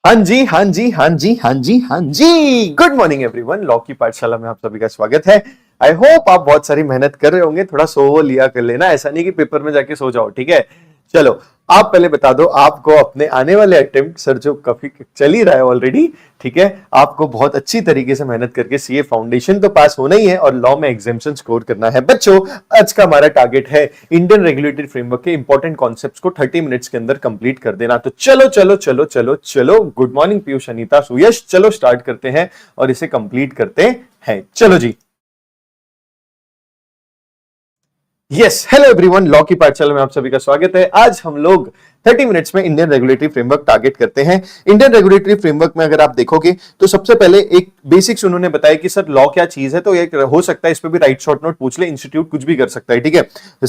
हाँ जी, हाँ जी, हाँ जी, हाँ जी, हाँ जी। Good morning everyone. लॉ की पाठशाला में आप सभी का स्वागत है। आई होप आप बहुत सारी मेहनत कर रहे होंगे। थोड़ा सो लिया कर लेना, ऐसा नहीं कि पेपर में जाके सो जाओ, ठीक है। चलो, आप पहले बता दो आपको अपने आने वाले अटेम्प्ट, सर जो काफी चल ही रहा है ऑलरेडी, ठीक है। आपको बहुत अच्छी तरीके से मेहनत करके सीए फाउंडेशन तो पास होना ही है और लॉ में एग्जामिनेशन स्कोर करना है। बच्चों, आज का हमारा टारगेट है इंडियन रेगुलेटरी फ्रेमवर्क के इंपॉर्टेंट कॉन्सेप्ट्स को 30 मिनट्स के अंदर कंप्लीट कर देना। तो चलो चलो चलो चलो चलो, गुड मॉर्निंग पीयूष, अनीता, सुयश, चलो स्टार्ट करते हैं और इसे कंप्लीट करते हैं। चलो जी। यस, हेलो एवरीवन, लॉ की पाठशाला में आप सभी का स्वागत है। आज हम लोग 30 मिनट्स में इंडियन रेगुलेटरी फ्रेमवर्क टारगेट करते हैं। इंडियन रेगुलेटरी फ्रेमवर्क में अगर आप देखोगे तो सबसे पहले एक बेसिक्स उन्होंने बताया कि सर लॉ क्या चीज है, तो एक हो सकता है इस पे भी राइट शॉर्ट नोट पूछ ले, इंस्टीट्यूट कुछ भी कर सकता है, ठीक है।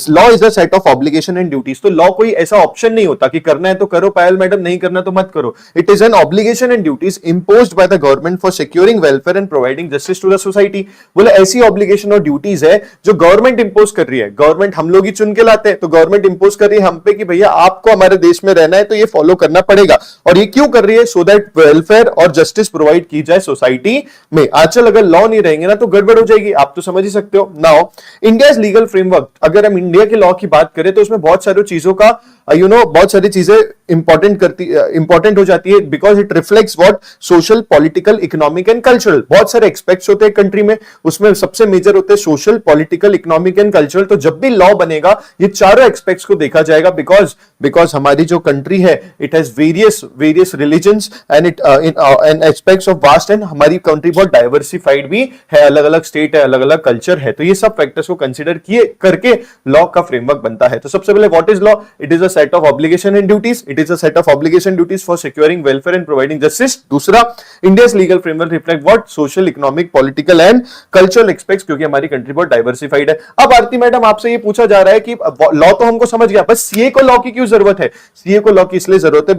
Law is the set of obligation and duties. तो लॉ कोई ऐसा ऑप्शन नहीं होता कि करना है तो करो पायल मैडम, नहीं करना तो मत करो। It is an obligation and duties imposed by the government for securing welfare and providing justice to the society. बोले ऐसी ऑब्लिगेशन और ड्यूटीज है जो गवर्नमेंट इंपोज कर रही है। गवर्नमेंट हम लोग ही चुन के लाते हैं, तो गवर्नमेंट इंपोज कर रही है हम पे कि भैया आपको हमारे देश में रहना है तो ये फॉलो करना पड़ेगा। और ये क्यों कर रही है? सो दैट वेलफेयर और जस्टिस प्रोवाइड की जाए सोसाइटी में। आजकल अगर लॉ नहीं रहेंगे ना तो गड़बड़ हो जाएगी, आप तो समझ ही सकते हो। नाउ इंडिया लीगल फ्रेमवर्क, अगर हम इंडिया के लॉ की बात करें तो उसमें बहुत सारी चीजों का बहुत सारी चीजें इंपॉर्टेंट हो जाती है, because it reflects what social, political, economic and cultural. बहुत सारे एक्सपेक्ट्स होते हैं कंट्री में, उसमें सबसे मेजर होते हैं social, political, economic and cultural. तो जब भी लॉ बनेगा ये चारों एक्सपेक्ट्स को देखा जाएगा, बिकॉज हमारी जो कंट्री है it has various religions and and aspects of vast, and हमारी कंट्री बहुत डाइवर्सिफाइड भी है, अलग अलग स्टेट है, अलग अलग कल्चर है। तो ये सब फैक्टर्स को कंसिडर किए करके लॉ का फ्रेमवर्क बनता है। तो सबसे पहले what is law? It is a set of obligation and duties. It is a set of obligation duties for securing welfare and providing justice. दूसरा, India's legal framework reflect what social, economic, political and cultural aspects, क्योंकि हमारी country बहुत diversified है। अब आरती madam आपसे ये पूछा जा रहा है कि लॉ तो हमको समझ गया, बस सीए को लॉ की क्यों जरूरत है? सीए को लॉ की इसलिए जरूरत है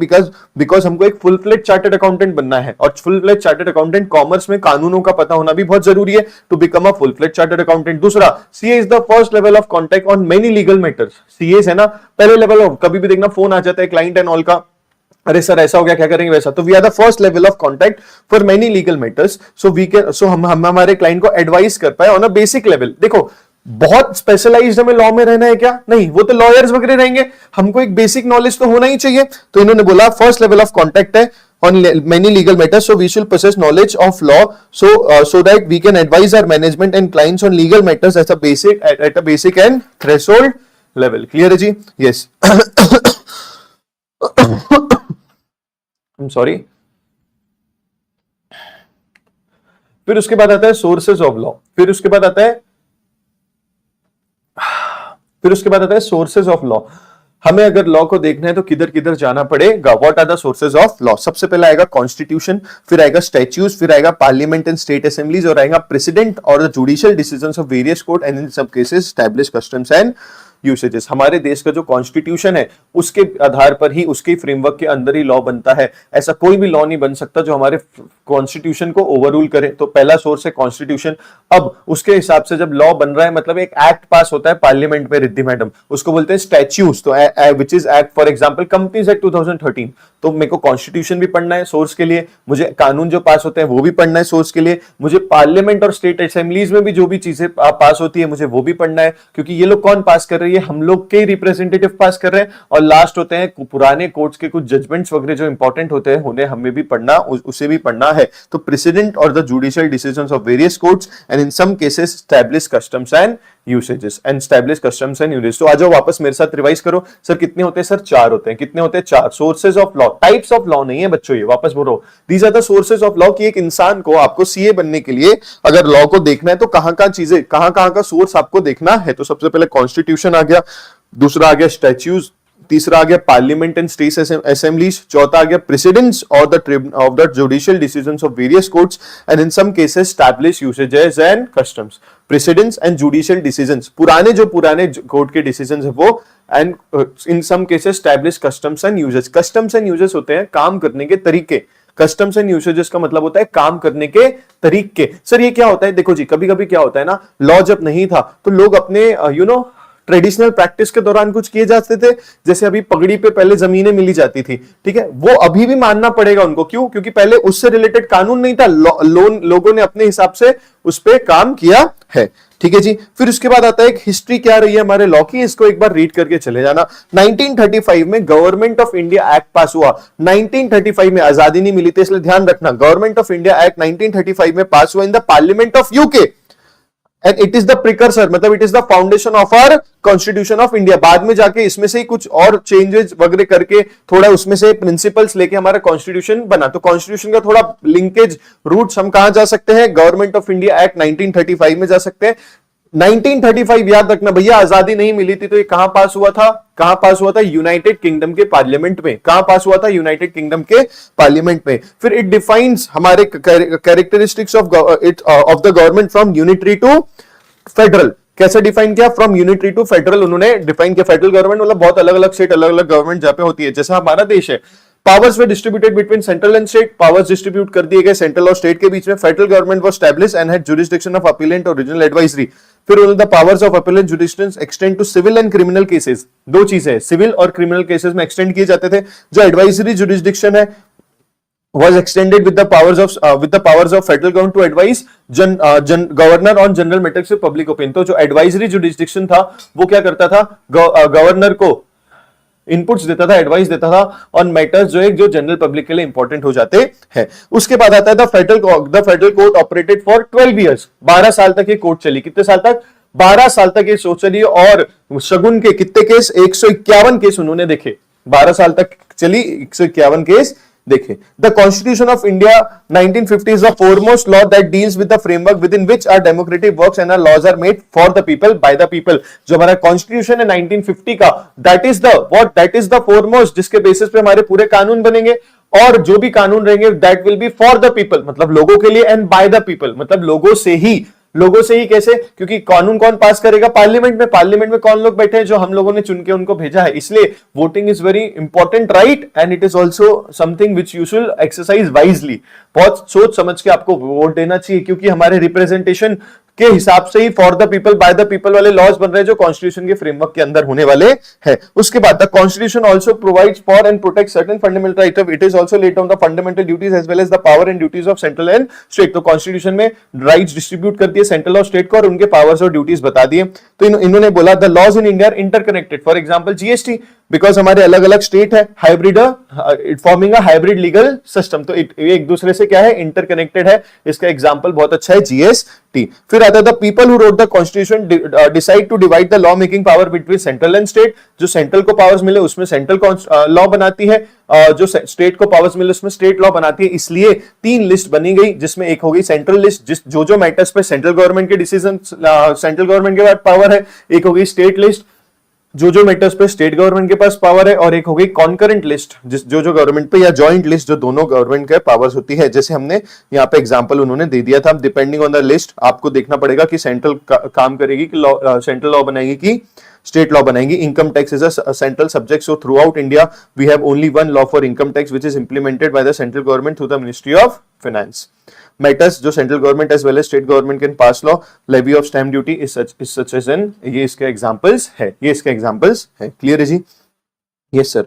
बिकॉज हमको एक फुल फ्लेज चार्टर्ड अकाउंटेंट बनना है, और full fledge chartered accountant commerce में कानूनों का पता होना भी बहुत जरूरी है to become a full fledge chartered accountant. दूसरा, CA is the first level of contact on many legal matters. CA है ना पहले लेवल ऑफ, कभी भी देखना फोन आ जाता है क्लाइंट एंड ऑल का, अरे सर ऐसा हो गया, क्या करेंगे वैसा। तो we are the first level of contact for many legal matters. So we can, so हम हमारे क्लाइंट को एडवाइस कर पाए ऑन अ बेसिक लेवल। देखो बहुत स्पेशलाइज्ड हमें लॉ में रहना है क्या? नहीं, वो तो लॉयर्स वगैरह रहेंगे, हमको एक बेसिक नॉलेज तो होना ही चाहिए। तो इन्होंने बोला फर्स्ट लेवल ऑफ कॉन्टैक्ट है on many legal matters, so we should possess knowledge of law, so that we can advise our management and clients on legal matters at a basic and threshold level. Clear है जी? Yes. I'm sorry. फिर उसके बाद आता है sources of law. फिर उसके बाद आता है सोर्सेज ऑफ लॉ। हमें अगर लॉ को देखना है तो किधर किधर जाना पड़ेगा। What are the sources of law? सबसे पहले आएगा कॉन्स्टिट्यूशन, फिर आएगा स्टैट्यूट्स, फिर आएगा पार्लियामेंट एंड स्टेट असेंबलीज, और आएगा प्रेसिडेंट और the judicial decisions of various court, and in सब cases establish customs and usages. हमारे देश का जो कॉन्स्टिट्यूशन है उसके आधार पर ही, उसके फ्रेमवर्क के अंदर ही लॉ बनता है। ऐसा कोई भी लॉ नहीं बन सकता जो हमारे कॉन्स्टिट्यूशन को ओवररूल करे। तो पहला सोर्स है कॉन्स्टिट्यूशन। अब उसके हिसाब से जब लॉ बन रहा है, मतलब एक एक्ट पास होता है पार्लियामेंट में, रिद्धि मैडम, उसको बोलते हैं स्टैट्यूट्स। तो which is act, for example companies act 2013। तो मेरे को कॉन्स्टिट्यूशन भी पढ़ना है सोर्स के लिए, मुझे कानून जो पास होते हैं वो भी पढ़ना है सोर्स के लिए, मुझे पार्लियामेंट और स्टेट असेंबलीज में भी जो भी चीजें पास होती है मुझे वो भी पढ़ना है, क्योंकि ये लोग कौन पास कर रही है? हम लोग के रिप्रेजेंटेटिव पास कर रहे हैं। और लास्ट होते हैं पुराने कोर्ट्स के कुछ जजमेंट्स वगैरह जो इंपॉर्टेंट होते हैं, उन्हें हमें भी पढ़ना, उसे भी पढ़ना है। तो प्रेसिडेंट और the judicial decisions of various courts, and in some cases establish customs and usages, and establish customs and usages. तो आ जाओ वापस मेरे साथ रिवाइज करो। सर कितने होते हैं? सर चार होते हैं। कितने होते हैं? चार। Sources of law, types of law नहीं है बच्चों, ये वापस बोलो। These are the sources of law, कि एक इंसान को, आपको सीए बनने के लिए अगर लॉ को देखना है तो कहां का सोर्स आपको देखना है। तो सबसे पहले कॉन्स्टिट्यूशन आ गया, दूसरा आ गया स्टैट्यूट्स, तीसरा आ गया पार्लियामेंट एंड स्टेट असेंबलीज, चौथा आ गया प्रेसिडेंट्स और the judicial decisions of various courts, and in some cases establish usages and customs. Precedents and judicial decisions, पुराने कोर्ट के डिसीजंस है वो, and in some cases establish customs and usages. Customs and usages होते हैं काम करने के तरीके। कस्टम्स एंड यूसेजेस का मतलब होता है काम करने के तरीके। सर ये क्या होता है? देखो जी, कभी कभी क्या होता है ना, लॉ जब नहीं था तो लोग अपने ट्रेडिशनल प्रैक्टिस के दौरान कुछ किए जाते थे, जैसे अभी पगड़ी पे पहले जमीनें मिली जाती थी, ठीक है, वो अभी भी मानना पड़ेगा उनको। क्यों? क्योंकि पहले उससे रिलेटेड कानून नहीं था, लोन लोगों ने अपने हिसाब से उस पर काम किया है, ठीक है जी। फिर उसके बाद आता है एक हिस्ट्री क्या रही है हमारे लॉ की, इसको एक बार रीड करके चले जाना। 1935 में गवर्नमेंट ऑफ इंडिया एक्ट पास हुआ। 1935 में आजादी नहीं मिली थी, इसलिए ध्यान रखना, गवर्नमेंट ऑफ इंडिया एक्ट 1935 में पास हुआ in the parliament of UK, and it is the precursor, मतलब it is the foundation of our constitution of India. बाद में जाके इसमें से ही कुछ और चेंजेस वगैरह करके थोड़ा उसमें से प्रिंसिपल्स लेके हमारा कॉन्स्टिट्यूशन बना। तो कॉन्स्टिट्यूशन का थोड़ा लिंकेज रूट्स हम कहां जा सकते हैं? गवर्नमेंट ऑफ इंडिया एक्ट 1935 में जा सकते हैं। 1935 याद रखना भैया, आजादी नहीं मिली थी तो ये कहां पास हुआ था? कहां पास हुआ था? यूनाइटेड किंगडम के पार्लियामेंट में। कहां पास हुआ था? यूनाइटेड किंगडम के पार्लियामेंट में। फिर इट डिफाइंस हमारे characteristics of the government from unitary to federal. कैसे डिफाइन किया? फ्रॉम यूनिटरी टू फेडरल उन्होंने डिफाइन किया। फेडरल गवर्नमेंट मतलब बहुत अलग अलग स्टेट, अलग अलग गवर्नमेंट जहां पे होती है, जैसा हमारा देश है। Powers were distributed between central and state, powers distribute कर दिए गए सेंट्रल और स्टेट के बीच में। Federal government was established and had jurisdiction of appellate और रीजनल एडवाइजरी। फिर the powers of appellate jurisdiction extend to civil and criminal cases. दो चीजें हैं, सिविल और क्रिमिनल केसेस में एक्सटेंड किए जाते थे। जो एडवाइजरी जुरिसडिक्शन है was extended with the powers of federal government to advise governor on general matters of public opinion। तो जो एडवाइजरी जुरिसडिक्शन था वो क्या करता था? गवर्नर को इनपुट्स देता था, एडवाइस देता था ऑन मैटर्स जो जनरल पब्लिक के लिए इंपॉर्टेंट हो जाते हैं। उसके बाद आता है the federal court operated for 12 years. 12 साल तक ये कोर्ट चली। कितने साल तक? 12 साल तक ये सोच चली। और शगुन के कितने केस? 151 केस उन्होंने देखे। 12 साल तक चली, 151 केस देखे। The constitution of India 1950 is the foremost law that deals with the framework within which our democratic works and our laws are made for the people by the people. जो हमारा constitution है 1950 का, that is the foremost, जिसके basis पे हमारे पूरे कानून बनेंगे। और जो भी कानून रहेंगे that will be for the people, मतलब लोगों के लिए, एंड बाय द पीपल मतलब लोगों से ही। कैसे? क्योंकि कानून कौन पास करेगा? पार्लियामेंट में। पार्लियामेंट में कौन लोग बैठे हैं? जो हम लोगों ने चुन के उनको भेजा है। इसलिए voting is very important right, and it is also something which you should exercise wisely. बहुत सोच समझ के आपको वोट देना चाहिए, क्योंकि हमारे रिप्रेजेंटेशन के हिसाब से ही for the people by the people वाले लॉज बन रहे हैं जो कॉन्स्टिट्यूशन के फ्रेमवर्क के अंदर होने वाले हैं। उसके बाद the constitution also provides for and protect certain fundamental right of it is also laid on the fundamental duties as well as the power and duties of central and state. तो constitution में rights distribute कर दिए central और state को, और उनके powers और duties बता दिए। तो इन्होंने बोला the laws in India are interconnected. For example GST, because हमारे अलग अलग स्टेट है, hybrid it forming a hybrid legal system. तो एक दूसरे से क्या है? इंटरकनेक्टेड है। इसका एग्जांपल बहुत अच्छा है जीएसटी। फिर आता है the people who wrote the constitution decide to divide the law making power between central and state. जो सेंट्रल को पावर्स मिले उसमें सेंट्रल लॉ बनाती है, जो स्टेट को पावर्स मिले उसमें स्टेट लॉ बनाती है। इसलिए 3 लिस्ट बनी गई, जिसमें एक हो गई सेंट्रल लिस्ट, जो मैटर्स पे सेंट्रल गवर्नमेंट के डिसीजन, सेंट्रल गवर्नमेंट के पास पावर है। एक हो गई स्टेट लिस्ट, जो मैटर्स पे स्टेट गवर्नमेंट के पास पावर है। और एक हो गई कॉन्करेंट लिस्ट, जो गवर्नमेंट पे, या जॉइंट लिस्ट, जो दोनों गवर्नमेंट के पावर्स होती है। जैसे हमने यहाँ पे एग्जांपल उन्होंने दे दिया था। डिपेंडिंग ऑन द लिस्ट आपको देखना पड़ेगा कि सेंट्रल काम करेगी कि सेंट्रल लॉ बनाएगी कि स्टेट लॉ बनाएंगी। Income tax is a central subject, so throughout India we have only one law for income tax which is implemented by the central government through the ministry of finance. Matters जो central government as well as state government can pass law, levy of stamp duty is such as an, ये इसके examples है, clear है जी? Yes sir.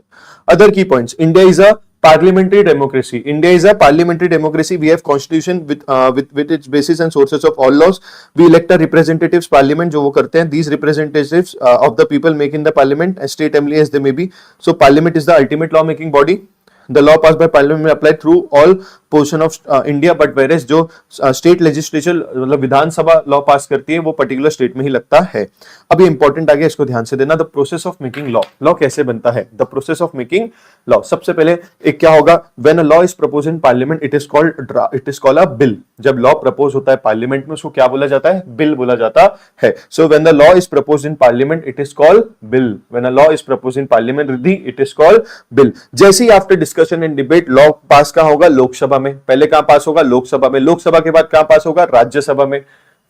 Other key points, India is a parliamentary democracy. India is a parliamentary democracy. We have constitution with its basis and sources of all laws. We elect a representatives parliament जो वो करते हैं. These representatives of the people make in the parliament as state assembly as they may be. So parliament is the ultimate law making body. The law passed by parliament may apply through all portion of India, but whereas जो state legislature मतलब विधानसभा law पास करती है वो particular state में ही लगता है। अब ये इंपॉर्टेंट आ गया, इसको ध्यान से देना। The process of making law कैसे बनता है? The process of making law, सबसे पहले एक क्या होगा? When a law is propose in parliament it is called a bill. जब लॉ प्रपोज होता है पार्लियामेंट में उसको क्या बोला जाता है? बिल बोला जाता है। So when the law is propose in parliament it is called bill. When a law is propose in parliament Riddhi it is called bill. जैसे ही after discussion and debate law pass कहां होगा? लोकसभा में। पहले कहां पास होगा? लोकसभा में। लोकसभा के बाद कहां पास होगा? राज्यसभा में।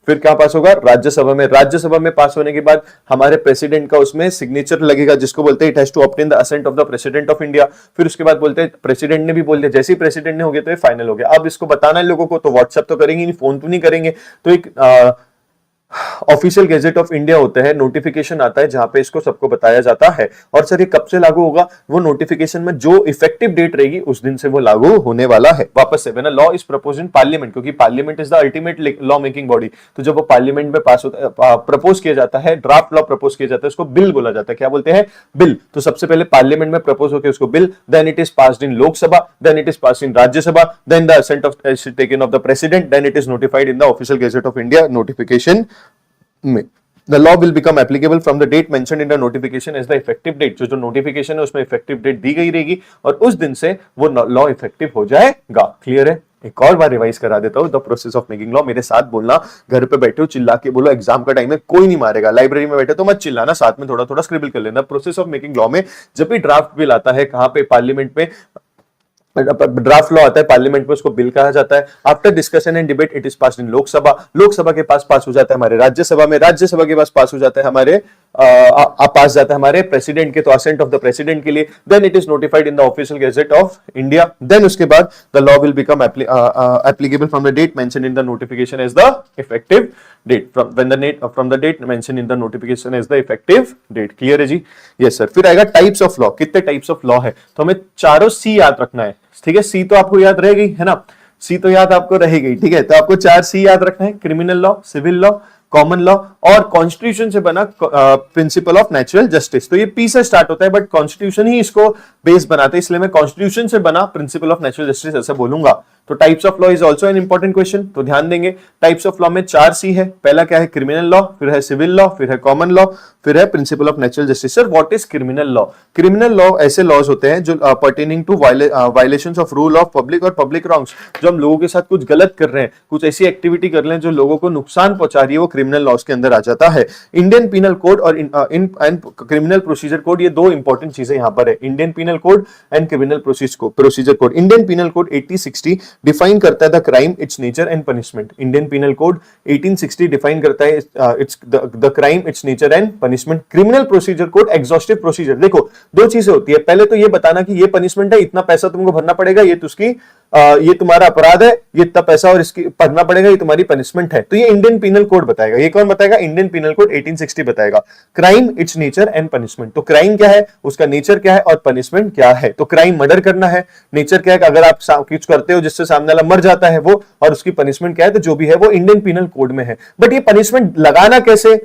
फिर क्या पास होगा? राज्यसभा में। राज्यसभा में पास होने के बाद हमारे प्रेसिडेंट का उसमें सिग्नेचर लगेगा, जिसको बोलते हैं it has to obtain the assent of the president of India. फिर उसके बाद बोलते हैं प्रेसिडेंट ने भी बोल दिया, जैसे ही प्रेसिडेंट ने हो गया तो ये फाइनल हो गया। अब इसको बताना है लोगों को, तो व्हाट्सएप तो करेंगे नहीं, फोन तो नहीं करेंगे, तो एक ऑफिशियल गैजेट ऑफ इंडिया होता है, नोटिफिकेशन आता है जहां पे इसको सबको बताया जाता है। और सर ये कब से लागू होगा? वो नोटिफिकेशन में जो इफेक्टिव डेट रहेगी उस दिन से वो लागू होने वाला है। वापस से, when a law is proposed in parliament, क्योंकि parliament is the ultimate law making body, तो जब वो पार्लियामेंट में पास होता है, प्रपोज किया जाता है, ड्राफ्ट लॉ प्रपोज किया जाता है, उसको बिल बोला जाता है। क्या बोलते हैं? बिल। तो सबसे पहले पार्लियामेंट में प्रपोज होकर उसको bill, then it is passed in Lok Sabha, then it is passed in Rajya Sabha, then the assent of taken of the president, then it is notified in the official gazette of India notification में। The law will become applicable from the date mentioned in the notification as the effective date। जो notification है उसमें effective date दी गई रहेगी और उस दिन से वो लॉ इफेक्टिव हो जाएगा। क्लियर है? एक और बार रिवाइज करा देता हूं, the process of making law. मेरे साथ बोलना, घर पे बैठे हो चिल्ला के बोलो, एग्जाम का टाइम है कोई नहीं मारेगा, लाइब्रेरी में बैठे तो मत चिल्लाना, साथ में थोड़ा थोड़ा स्क्रिबल कर लेना। प्रोसेस ऑफ मेकिंग लॉ में जब भी ड्राफ्ट बिल आता है, कहां पे? पार्लियामेंट में ड्राफ्ट लॉ आता है, पार्लियामेंट में उसको बिल कहा जाता है। After discussion and debate it is pass in Lok Sabha, Lok Sabha के पास हो जाता है हमारे राज्यसभा में, राज्यसभा के पास हो जाता है हमारे पास जाता है हमारे प्रेसिडेंट के, तो असेंट ऑफ द प्रेसिडेंट के लिए, then it is notified in the official gazette of India, then उसके बाद the law will become applicable from the date mention in the notification as the effective date, from the date mention in the notification as the effective date. Clear है जी? Yes sir. फिर आएगा types of law. कितने types of law है? तो हमें चारों सी याद रखना है। ठीक है, सी तो आपको याद रह गई है ना, सी तो याद आपको रहेगी। ठीक है, तो आपको 4 सी याद रखना है, criminal law, civil law, common law और कॉन्स्टिट्यूशन से बना प्रिंसिपल ऑफ नेचुरल जस्टिस। तो ये पी से स्टार्ट होता है बट कॉन्स्टिट्यूशन ही इसको बेस बनाते हैं, इसलिए मैं कॉन्स्टिट्यूशन से बना प्रिंसिपल ऑफ नेचुरल जस्टिस ऐसे बोलूंगा। तो types of law is also an important question, तो ध्यान देंगे। टाइप्स ऑफ लॉ में 4 सी है। पहला क्या है? क्रिमिनल लॉ, फिर है सिविल लॉ, फिर है कॉमन लॉ, फिर है principle of natural justice. Sir what is criminal law? Criminal law ऐसे लॉज होते हैं जो pertaining to violations of rule of public और पब्लिक रॉन्ग्स, जो हम लोगों के साथ कुछ गलत कर रहे हैं, कुछ ऐसी एक्टिविटी कर रहे हैं जो लोगों को नुकसान पहुंचा रही है, वो क्रिमिनल लॉज के अंदर आ जाता है। इंडियन पीनल कोड और क्रिमिनल प्रोसीजर कोड, ये 2 इंपॉर्टेंट चीजें यहां पर है, Indian penal code and criminal procedure code. Indian penal code 1860 define करता है the crime, its nature and punishment. Indian penal code 1860 define करता है its the crime, its nature and punishment. Criminal procedure code exhaustive procedure. देखो 2 चीजें होती है, पहले तो ये बताना कि ये पनिशमेंट है, इतना पैसा तुमको भरना पड़ेगा, ये तुम्हारा अपराध है, ये इतना पैसा और इसकी भरना पड़ेगा, ये तुम्हारी पनिशमेंट है। तो ये इंडियन पीनल कोड बताएगा। ये कौन बताएगा? इंडियन पीनल कोड 1860 बताएगा। Crime, its nature and punishment. तो क्राइम क्या है, उसका नेचर क्या है और पनिशमेंट क्या है। तो क्राइम मर्डर करना है, नेचर क्या है अगर आप कुछ करते हो जिससे सामने वाला मर जाता है वो, और उसकी पनिशमेंट क्या है, तो जो भी है वो इंडियन पीनल कोड में है। बट ये पनिशमेंट लगाना कैसे,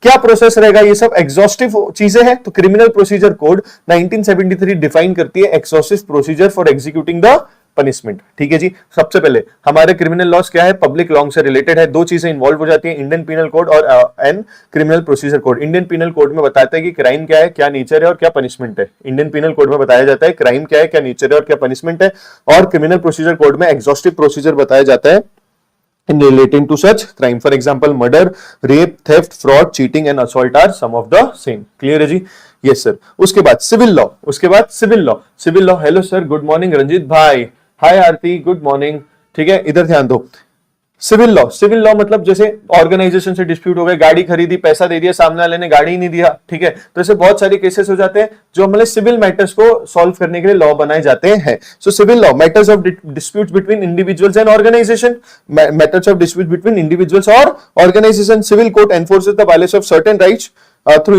क्या प्रोसेस रहेगा, ये सब एग्जॉस्टिव चीजें हैं। तो क्रिमिनल प्रोसीजर कोड 1973 डिफाइन करती है exhaustive procedure for executing the punishment. ठीक है जी। सबसे पहले हमारे क्रिमिनल लॉस क्या है, पब्लिक लॉन्ग से रिलेटेड है, 2 चीजें इन्वॉल्व हो जाती हैं, इंडियन पीनल कोड और and criminal procedure code. Indian penal code में बताता है कि क्राइम क्या है, क्या नेचर है और क्या पनिशमेंट है। इंडियन पीनल कोड में बताया जाता है क्राइम क्या है, क्या नेचर है और क्या पनिशमेंट है। और क्रिमिनल प्रोसीजर कोड में एग्जॉस्टिव प्रोसीजर बताया जाता है in relating to such crime. For example, murder, rape, theft, fraud, cheating and assault are some of the same. Clear है जी? Yes sir. उसके बाद civil law, civil law. Hello sir, good morning Ranjeet भाई, hi आरती, good morning. ठीक है, इधर ध्यान दो। Civil law मतलब जैसे ऑर्गेनाइजेशन से डिस्प्यूट हो गए, गाड़ी खरीदी, पैसा दे दिया, सामने वाले ने गाड़ी ही नहीं दिया। ठीक है, तो ऐसे बहुत सारे केसेस हो जाते हैं जो हमारे सिविल मैटर्स को सॉल्व करने के लिए लॉ बनाए जाते हैं। So civil law, matters of disputes between individuals and organisation, matters of dispute between individuals और organisation. Civil court enforces the violation of certain rights through.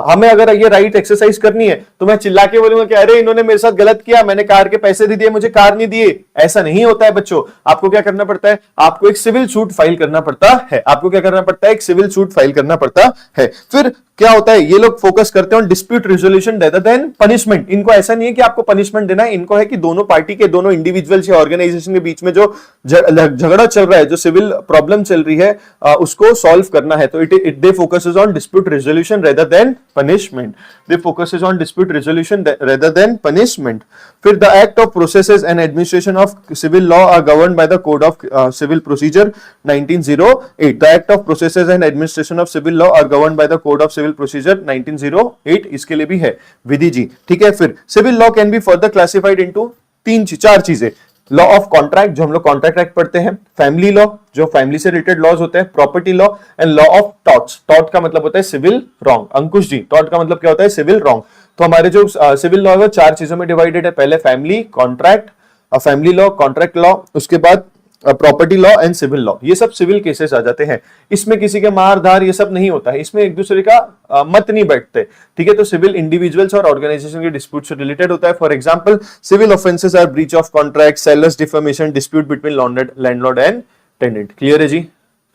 हमें अगर ये राइट एक्सरसाइज करनी है तो मैं चिल्ला के बोलूंगा कि अरे इन्होंने मेरे साथ गलत किया, मैंने कार के पैसे दे दिए, मुझे कार नहीं दिए। ऐसा नहीं होता है बच्चों। आपको क्या करना पड़ता है, आपको एक सिविल सूट फाइल करना पड़ता है। आपको क्या करना पड़ता है, एक सिविल सूट फाइल करना पड़ता है। फिर क्या होता है, ये लोग फोकस करते हैं on dispute resolution rather than punishment. इनको ऐसा नहीं है कि आपको पनिशमेंट देना है, इनको है कि दोनों पार्टी के, दोनों इंडिविजुअल्स या ऑर्गेनाइजेशन के बीच में जो झगड़ा चल रहा है, जो सिविल प्रॉब्लम चल रही है, उसको सॉल्व करना है। तो they focuses on dispute resolution rather than punishment. They focuses on dispute resolution rather than punishment. फिर the act of processes and administration of civil law are governed by the code of civil procedure 1908। The act of processes and administration of civil law are governed by the code of civil procedure 1908। इसके लिए भी है विधि जी। ठीक है, फिर civil law can be further classified into 4 चीजें। Law of contract, जो हम लोग कॉन्ट्रैक्ट एक्ट पढ़ते हैं, फैमिली लॉ, जो फैमिली से रिलेटेड लॉज होते हैं, property law and law of torts. Tort का मतलब होता है सिविल रॉन्ग। अंकुश जी, टॉर्ट का मतलब क्या होता है, सिविल रॉन्ग। तो हमारे जो सिविल लॉ है वो 4 चीजों में डिवाइडेड है। पहले family, contract, family law, contract law, उसके बाद property law and civil law, ये सब सिविल केसेस आ जाते हैं। इसमें किसी के मार धार ये सब नहीं होता है, इसमें एक दूसरे का मत नहीं बैठते, ठीक है। तो सिविल इंडिविजुअल्स और ऑर्गेनाइजेशन के डिस्प्यूट से रिलेटेड होता है। For example civil offences are breach of contract, sellers defamation, dispute between landlord and tenant. Clear है जी,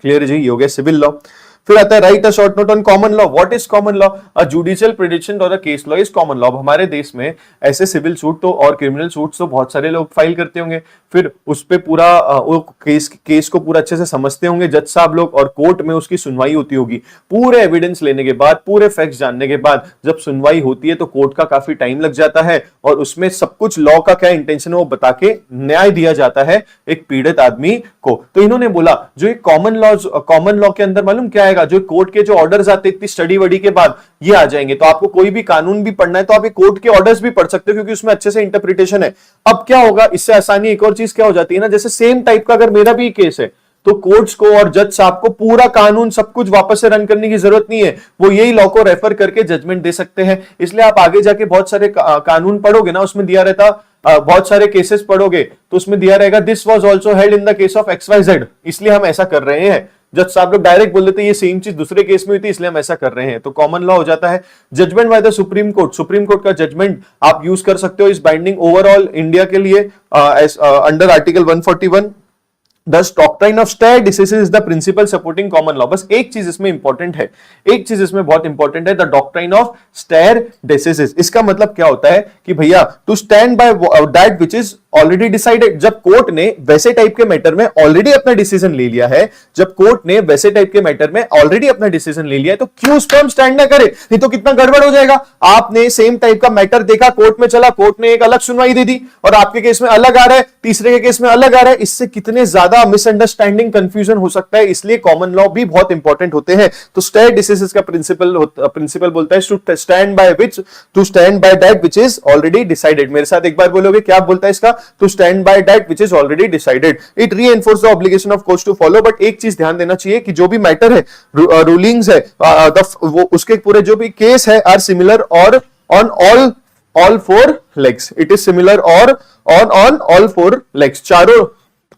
क्लियर है जी, ये हो गया सिविल लॉ। फिर आता है write a short note on common law. What is common law? A judicial prediction और a case law is common law. हमारे देश में ऐसे सिविल सूट तो और क्रिमिनल सूट तो बहुत सारे लोग फाइल करते होंगे, फिर उस पे पूरा वो केस को पूरा अच्छे से समझते होंगे जज साहब लोग, और कोर्ट में उसकी सुनवाई होती होगी। पूरे एविडेंस लेने के बाद, पूरे फैक्ट्स जानने के बाद जब सुनवाई होती है तो कोर्ट का काफी टाइम लग जाता है, और उसमें सब कुछ लॉ का क्या इंटेंशन है वो बता के न्याय दिया जाता है एक पीड़ित आदमी को। तो इन्होंने बोला जो कॉमन लॉ के अंदर मालूम क्या आएगा, जो कोर्ट के जो ऑर्डर्स आते हैं इतनी स्टडी वडी के बाद ये आ जाएंगे। तो आपको कोई भी कानून भी पढ़ना है तो आप ये कोर्ट के ऑर्डर्स भी पढ़ सकते हो, क्योंकि उसमें अच्छे से इंटरप्रिटेशन है। अब क्या होगा इससे आसानी, एक और चीज क्या हो जाती है ना, जैसे सेम टाइप का अगर मेरा भी केस है तो कोर्ट्स को और जज साहब को पूरा कानून सब कुछ वापस से रन करने की जरूरत नहीं है, वो यही लॉ को रेफर करके जजमेंट दे सकते हैं। इसलिए आप आगे जाके बहुत सारे कानून पढ़ोगे ना, उसमें दिया रहता बहुत सारे केसेस पढ़ोगे तो उसमें दिया रहेगा this was also held in the case of XYZ, इसलिए हम ऐसा कर रहे हैं। जज साहब लोग डायरेक्ट बोल देते ये सेम चीज दूसरे केस में हुई थी इसलिए हम ऐसा कर रहे हैं, तो कॉमन लॉ हो जाता है। Judgement by the supreme court, supreme court का जजमेंट आप यूज कर सकते हो इस बाइंडिंग ओवरऑल इंडिया के लिए under article 141। Thus, doctrine of stare decisis is the principle supporting common law। बस एक चीज इसमें इंपॉर्टेंट है, एक चीज इसमें बहुत इंपॉर्टेंट है, the doctrine of stare decisis। इसका मतलब क्या होता है कि भैया to stand by that which is already decided. जब कोर्ट ने वैसे टाइप के मैटर में ऑलरेडी अपना डिसीजन ले लिया है, जब कोर्ट ने वैसे टाइप के मैटर में ऑलरेडी अपना डिसीजन ले लिया है तो क्यों उस पर हम स्टैंड ना करें, नहीं तो कितना गड़बड़ हो जाएगा। आपने सेम टाइप का मैटर देखा, कोर्ट में चला, कोर्ट ने एक अलग सुनवाई दे दी और आपके केस में अलग आ रहा है, तीसरे के केस में अलग आ रहा है, इससे कितने ज्यादा मिसअंडरस्टैंडिंग कंफ्यूजन हो सकता है। इसलिए कॉमन लॉ भी बहुत इंपॉर्टेंट होते हैं। तो स्टेयर डिसीजन का प्रिंसिपल बोलता है to stand by that which is already decided. मेरे साथ एक बार बोलोगे क्या बोलता है इसका, to stand by that which is already decided. It reinforce the obligation of courts to follow. But एक चीज ध्यान देना चाहिए कि जो भी मैटर है, रूलिंग्स है, वो उसके पूरे जो भी केस है आर सिमिलर और on all four legs. It is similar और ऑन ऑल फोर लेग्स।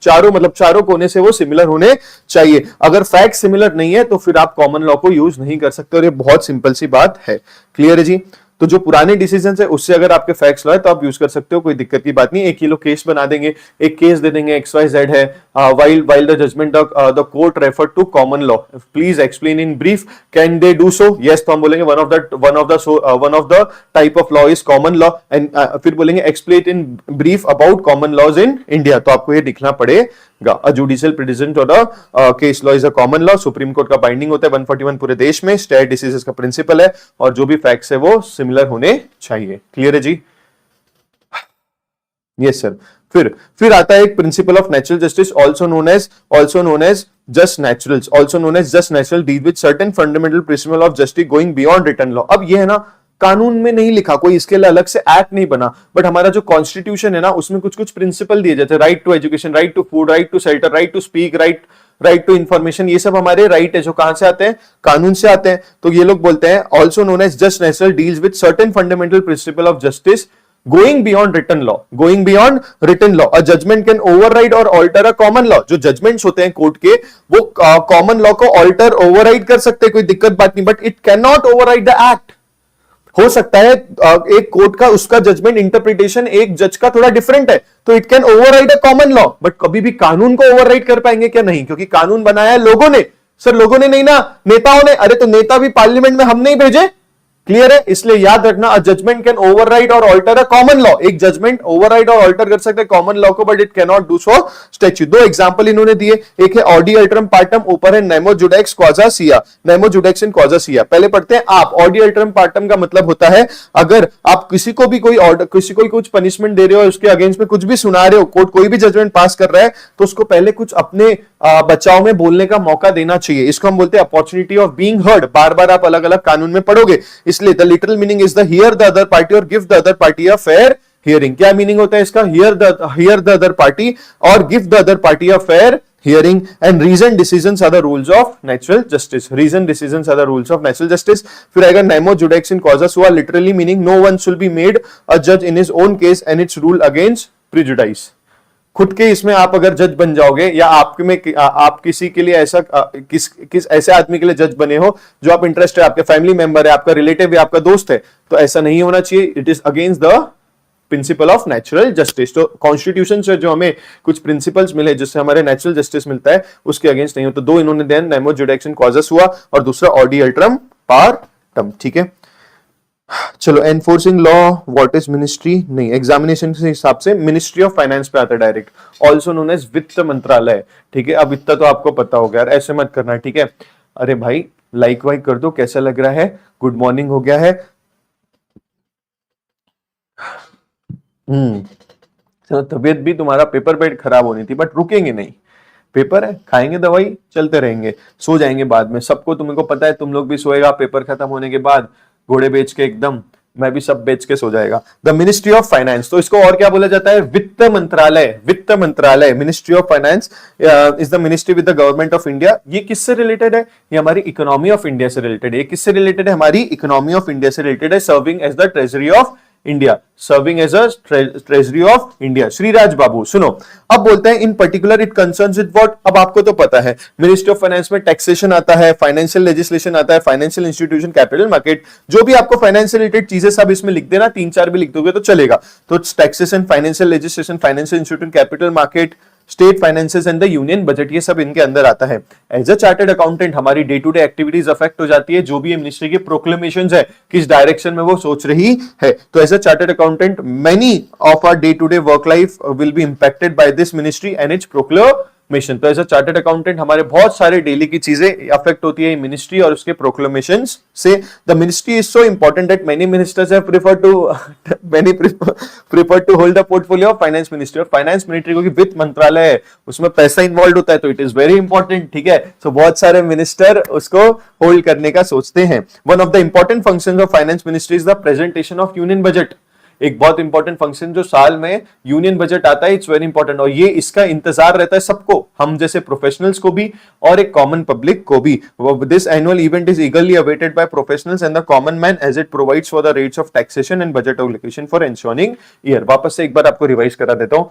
चारों कोने से वो सिमिलर होने चाहिए। अगर फैक्ट सिमिलर नहीं है तो फिर आप कॉमन लॉ को यूज नहीं कर सकते, और ये बहुत सिंपल सी बात है। क्लियर है जी। तो जो पुराने डिसीजन है उससे अगर आपके फैक्ट्स लो है तो आप यूज कर सकते हो, कोई दिक्कत की बात नहीं। एक ये लोग केस बना देंगे, एक केस दे देंगे XYZ है, while the judgment the court referred to common law, please explain in brief, can they do so? Yes, तो हम बोलेंगे one of the type of law is common law, and फिर बोलेंगे explain in brief about common laws in India, तो आपको ये दिखना पड़ेगा। A judicial precedent or a case law is a common law। Supreme court का binding होता है 141 पूरे देश में। स्टेयर डिसीजन का प्रिंसिपल है और जो भी फैक्ट्स है वो सिमिलर होने चाहिए। क्लियर है जी। Yes sir. फिर आता है एक principal of natural justice also known as just natural deal with certain fundamental principle of justice going beyond written law। अब ये है ना, कानून में नहीं लिखा, कोई इसके लिए अलग से एक्ट नहीं बना, बट हमारा जो कॉन्स्टिट्यूशन है ना उसमें कुछ प्रिंसिपल दिए जाते हैं। Right to education, right to food, right to shelter, right to speak, right to information, ये सब हमारे राइट है जो कहां से आते हैं, कानून से आते हैं। तो ये लोग बोलते हैं also known as just natural deals with certain fundamental principle of justice going beyond written law। A judgment can override or alter a common law। जो जजमेंट्स होते हैं कोर्ट के वो कॉमन लॉ को ऑल्टर ओवरराइड कर सकते हैं, कोई दिक्कत बात नहीं, but it can not override the act. हो सकता है एक कोर्ट का उसका जजमेंट इंटरप्रिटेशन एक जज का थोड़ा डिफरेंट है तो it can override a common law, but कभी भी कानून को ओवरराइड कर पाएंगे क्या? नहीं, क्योंकि कानून बनाया है लोगों ने। सर लोगों ने नहीं ना, नेताओं ने। अरे तो नेता भी पार्लियामेंट में हम नहीं भेजे। क्लियर है। इसलिए याद रखना, अ जजमेंट कैन ओवरराइड और ऑल्टर अ कॉमन लॉ। एक जजमेंट ओवरराइड और ऑल्टर कर सकते हैं कॉमन लॉ को, but it can not do so statute. दो एग्जांपल इन्होंने दिए, एक है ऑडी अल्टरम पार्टम, ऊपर है नेमो जुडेक्स क्वाजा सिया, नेमो जुडेक्स इन क्वाजा सिया। पहले पढ़ते हैं आप। ऑडी अल्टरम पार्टम का मतलब होता है अगर आप किसी को भी कोई ऑर्डर, किसी को कुछ पनिशमेंट दे रहे हो, उसके अगेंस्ट में कुछ भी सुना रहे हो, कोर्ट कोई भी जजमेंट पास कर रहा है तो उसको पहले कुछ अपने बचाव में बोलने का मौका देना चाहिए। इसको हम बोलते हैं अपॉर्चुनिटी ऑफ बीइंग हर्ड। बार बार आप अलग अलग कानून में पढ़ोगे, इसलिए the literal meaning is the hear the other party और give the other party a fair hearing. क्या मीनिंग होता है इसका? हियर द अदर पार्टी और give the other party a fair hearing, and reasoned decisions are the rules of natural justice। reasoned decisions are the rules of natural justice। फिर आएगा nemo judex in causa sua, literally meaning no one should be made a judge in his own case and its rule against prejudice। खुद के इसमें आप अगर जज बन जाओगे या आपके में आप किसी के लिए ऐसा किस ऐसे आदमी के लिए जज बने हो जो आप इंटरेस्ट है, आपके फैमिली मेंबर है, आपका रिलेटिव है, आपका दोस्त है, तो ऐसा नहीं होना चाहिए। It is against the principal of natural justice. तो कॉन्स्टिट्यूशन से जो हमें कुछ प्रिंसिपल्स मिले जिससे हमारे नेचुरल जस्टिस मिलता है उसके अगेंस्ट नहीं हो। तो दो इन्होंने देन नेमो जुडिक्शन कॉजेस हुआ और दूसरा ऑडी अल्ट्रम पार्टम। ठीक है, चलो enforcing law what is ministry, नहीं एग्जामिनेशन के हिसाब से मिनिस्ट्री ऑफ फाइनेंस पे आता है डायरेक्ट, ऑल्सो नोन एज वित्त मंत्रालय। ठीक है, अब इतना तो आपको पता होगा यार, ऐसे मत करना। ठीक है, अरे भाई लाइक वाइक कर दो, कैसा लग रहा है, गुड मॉर्निंग हो गया है। चलो तबीयत भी तुम्हारा पेपर पेट खराब होनी थी बट रुकेंगे नहीं, पेपर है, खाएंगे दवाई, चलते रहेंगे, सो जाएंगे बाद में। सबको तुमको पता है, तुम लोग भी सोएगा पेपर खत्म होने के बाद, घोड़े बेच के एकदम, मैं भी सब बेच के सो जाएगा। द मिनिस्ट्री ऑफ फाइनेंस, तो इसको और क्या बोला जाता है, वित्त मंत्रालय। वित्त मंत्रालय, ministry of finance is the ministry with the government of India. ये किससे रिलेटेड है, ये हमारी इकोनॉमी ऑफ इंडिया से रिलेटेड है। ये किससे रिलेटेड है, हमारी इकोनॉमी ऑफ इंडिया से रिलेटेड है। Serving as the treasury of India, serving as a treasury of India. Shriraj बाबू सुनो, अब बोलते हैं in particular it concerns with what. अब आपको तो पता है मिनिस्ट्री ऑफ फाइनेंस में टैक्सेशन आता है, फाइनेंशियल लेजिस्लेशन आता है, फाइनेंशियल इंस्टीट्यूशन, कैपिटल मार्केट, जो भी आपको फाइनेंस से रिलेटेड चीजें सब इसमें लिख देना, 3-4 भी लिख दोगे तो चलेगा। तो taxation, financial legislation, financial institution, capital market, state finances and the union budget, ये सब इनके अंदर आता है। एज अ चार्टर्ड अकाउंटेंट हमारी day to day activities affect हो जाती है, जो भी मिनिस्ट्री की प्रोक्लेमेशंस है किस डायरेक्शन में वो सोच रही है। तो as a chartered accountant many of our day to day work life will be impacted by this ministry and its proclamation. तो एज अ चार्टर्ड अकाउंटेंट हमारे बहुत सारे डेली की चीजें अफेक्ट होती है मिनिस्ट्री और उसके प्रोक्लेमेशंस से। The ministry is so important that many ministers have prefer to hold the portfolio of finance ministry. और फाइनेंस मिनिस्ट्री क्योंकि वित्त मंत्रालय है, उसमें पैसा इन्वॉल्व होता है, तो इट इज वेरी इंपॉर्टेंट। ठीक है, तो बहुत सारे मिनिस्टर उसको होल्ड करने का सोचते हैं। One of the important functions of finance ministry is the presentation of union budget. एक बहुत इंपॉर्टेंट फंक्शन जो साल में यूनियन बजट आता है, इट्स वेरी इंपॉर्टेंट। और ये इसका इंतजार रहता है सबको, हम जैसे प्रोफेशनल्स को भी और एक कॉमन पब्लिक को भी। This annual event is eagerly awaited by professionals and the common man as it provides for the rates of taxation and budget allocation for ensuring year. वापस से एक बार आपको रिवाइज करा देता हूं,